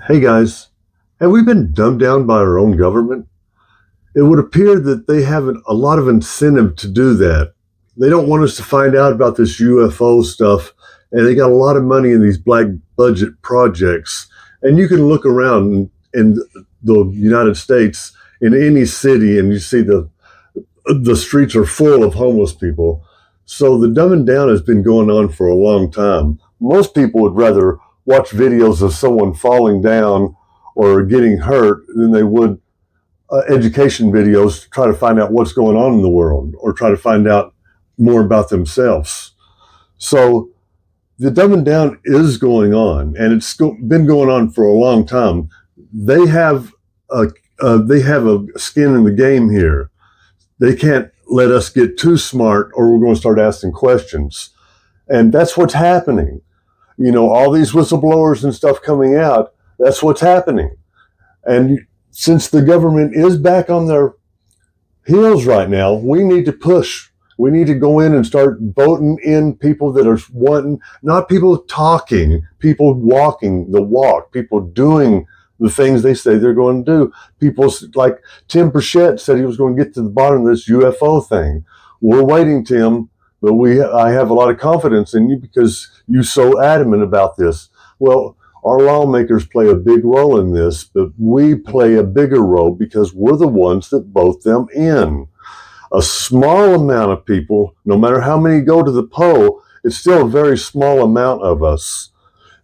Hey guys, have we been dumbed down by our own government? It would appear that they have a lot of incentive to do that. They don't want us to find out about this UFO stuff, and they got a lot of money in these black budget projects. And you can look around in the United States in any city, and you see the streets are full of homeless people. So the dumbing down has been going on for a long time. Most people would rather watch videos of someone falling down or getting hurt than they would education videos to try to find out what's going on in the world or try to find out more about themselves. So the dumbing down is going on, and it's been going on for a long time. They have a skin in the game here. They can't let us get too smart, or we're going to start asking questions, and that's what's happening. You know, all these whistleblowers and stuff coming out. That's what's happening, and since the government is back on their heels right now, we need to push. We need to go in and start voting in people that are wanting, not people talking, people walking the walk, people doing the things they say they're going to do. People like Tim Burchett said he was going to get to the bottom of this UFO thing. We're waiting, Tim, but I have a lot of confidence in you because you're so adamant about this. Well, our lawmakers play a big role in this, but we play a bigger role because we're the ones that vote them in. A small amount of people, no matter how many go to the poll, it's still a very small amount of us.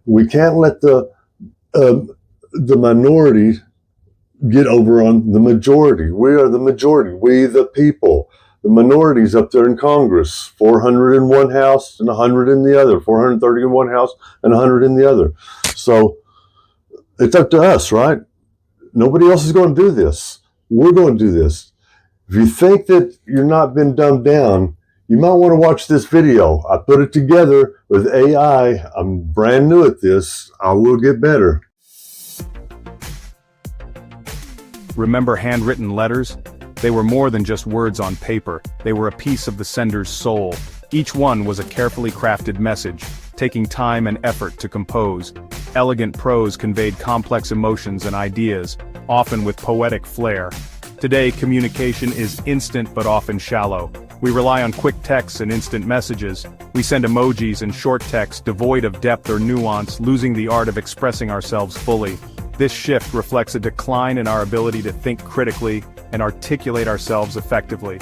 We can't let the minority get over on the majority. We are the majority. We the people. The minorities up there in Congress, 400 in one house and 100 in the other, 430 in one house and 100 in the other. So it's up to us, right? Nobody else is going to do this. We're going to do this. If you think that you're not been dumbed down, you might want to watch this video. I put it together with AI. I'm brand new at this. I will get better. Remember handwritten letters? They were more than just words on paper. They were a piece of the sender's soul. Each one was a carefully crafted message, taking time and effort to compose. Elegant prose conveyed complex emotions and ideas, often with poetic flair. Today, communication is instant but often shallow. We rely on quick texts and instant messages. We send emojis and short text devoid of depth or nuance, losing the art of expressing ourselves fully. This shift reflects a decline in our ability to think critically and articulate ourselves effectively.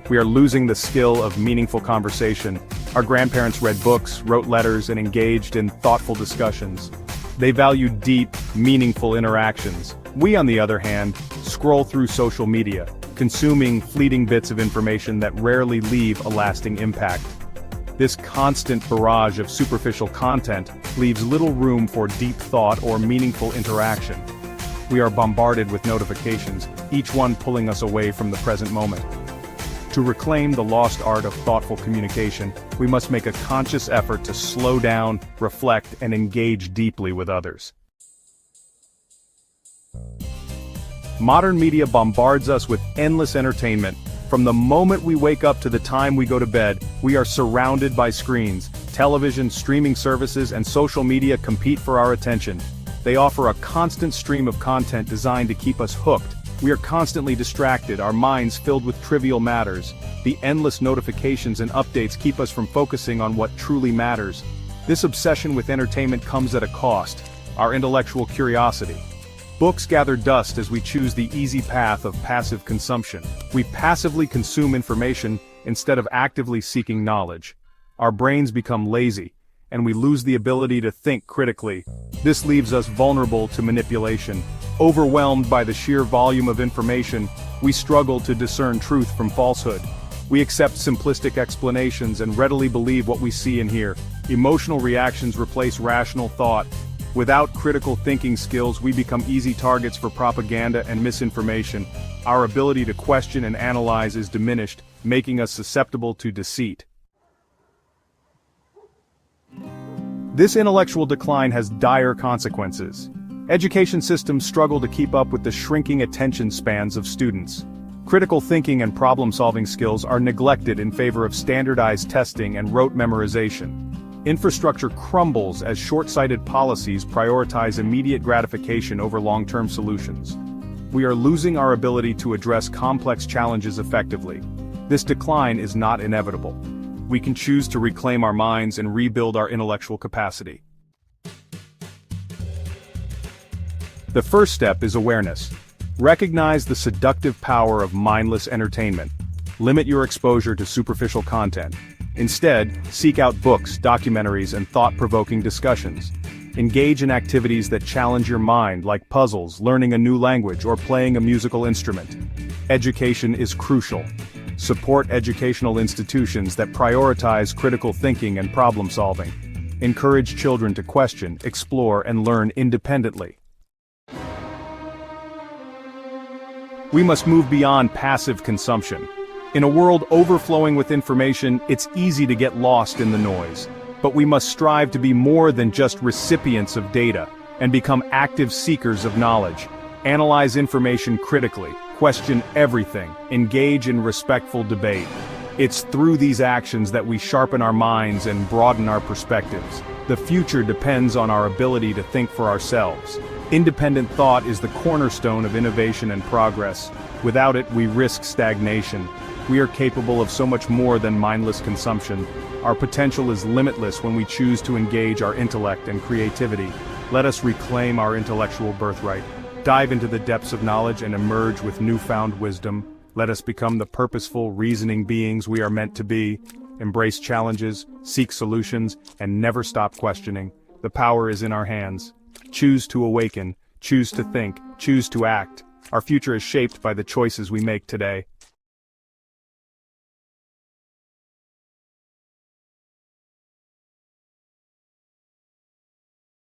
We are losing the skill of meaningful conversation. Our grandparents read books, wrote letters, and engaged in thoughtful discussions. They valued deep, meaningful interactions. We, on the other hand, scroll through social media, consuming fleeting bits of information that rarely leave a lasting impact. This constant barrage of superficial content leaves little room for deep thought or meaningful interaction. We are bombarded with notifications, each one pulling us away from the present moment. To reclaim the lost art of thoughtful communication, we must make a conscious effort to slow down, reflect, and engage deeply with others. Modern media bombards us with endless entertainment. From the moment we wake up to the time we go to bed, we are surrounded by screens. Television, streaming services, and social media compete for our attention. They offer a constant stream of content designed to keep us hooked. We are constantly distracted, our minds filled with trivial matters. The endless notifications and updates keep us from focusing on what truly matters. This obsession with entertainment comes at a cost: our intellectual curiosity. Books gather dust as we choose the easy path of passive consumption. We passively consume information instead of actively seeking knowledge. Our brains become lazy, and we lose the ability to think critically. This leaves us vulnerable to manipulation. Overwhelmed by the sheer volume of information, we struggle to discern truth from falsehood. We accept simplistic explanations and readily believe what we see and hear. Emotional reactions replace rational thought. Without critical thinking skills, we become easy targets for propaganda and misinformation. Our ability to question and analyze is diminished, making us susceptible to deceit. This intellectual decline has dire consequences. Education systems struggle to keep up with the shrinking attention spans of students. Critical thinking and problem-solving skills are neglected in favor of standardized testing and rote memorization. Infrastructure crumbles as short-sighted policies prioritize immediate gratification over long-term solutions. We are losing our ability to address complex challenges effectively. This decline is not inevitable. We can choose to reclaim our minds and rebuild our intellectual capacity. The first step is awareness. Recognize the seductive power of mindless entertainment. Limit your exposure to superficial content. Instead, seek out books, documentaries, and thought-provoking discussions. Engage in activities that challenge your mind, like puzzles, learning a new language, or playing a musical instrument. Education is crucial. Support educational institutions that prioritize critical thinking and problem-solving. Encourage children to question, explore, and learn independently. We must move beyond passive consumption. In a world overflowing with information, it's easy to get lost in the noise. But we must strive to be more than just recipients of data, and become active seekers of knowledge. Analyze information critically, question everything, engage in respectful debate. It's through these actions that we sharpen our minds and broaden our perspectives. The future depends on our ability to think for ourselves. Independent thought is the cornerstone of innovation and progress. Without it, we risk stagnation. We are capable of so much more than mindless consumption. Our potential is limitless when we choose to engage our intellect and creativity. Let us reclaim our intellectual birthright. Dive into the depths of knowledge and emerge with newfound wisdom. Let us become the purposeful, reasoning beings we are meant to be. Embrace challenges, seek solutions, and never stop questioning. The power is in our hands. Choose to awaken, choose to think, choose to act. Our future is shaped by the choices we make today.